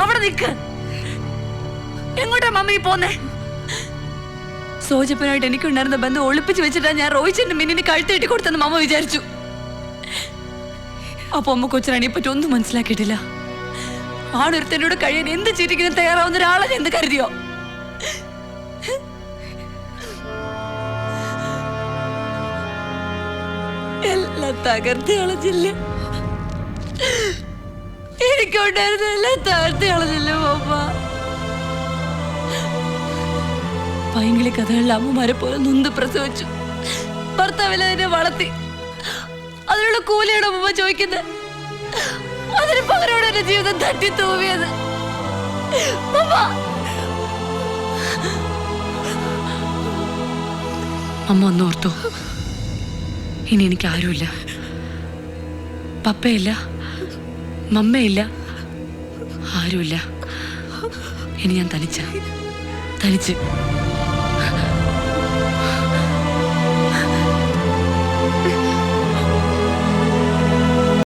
അവിടെ നിൽക്ക്. എങ്ങോട്ടാ മമ്മി പോന്നേ? സോജപ്പനായിട്ട് എനിക്കുണ്ടായിരുന്ന ബന്ധം ഒളിപ്പിച്ച് വെച്ചിട്ടാ ഞാൻ റോയിച്ചന്റെ മിന്നിന് കഴുത്തേറ്റി കൊടുത്തെന്ന് മമ്മ വിചാരിച്ചു. അപ്പൊ അമ്മ കൊച്ചിനെ പറ്റി ഒന്നും മനസ്സിലാക്കിയിട്ടില്ല. ആണൊരുത്തനോട് കഴിയാൻ എന്ത് ചിരിക്കുന്ന തയ്യാറാവുന്ന ഒരാളെ എന്ത് കരുതിയോ? എല്ലാം തകർത്തി കളഞ്ഞില്ല. എനിക്കുണ്ടായിരുന്ന എല്ലാം തകർത്തി കളഞ്ഞില്ല അമ്മ. പൈങ്കിളി കഥകളിൽ അമ്മമാരെ പോലെ നൊന്ത് പ്രസവിച്ചു. ഭർത്താവിനെ അതിനെ വളർത്തി. അതിനുള്ള കൂലിയാണ് അമ്മ ചോദിക്കുന്നത്. അതിന് പകരമാണ് എന്റെ ജീവിതം തട്ടി തൂവിയത്. അമ്മ ഒന്നോർത്തോ, ഇനി എനിക്ക് ആരുമില്ല. പപ്പയില്ല, മമ്മയില്ല, ആരുമില്ല. ഇനി ഞാൻ തനിച്ച്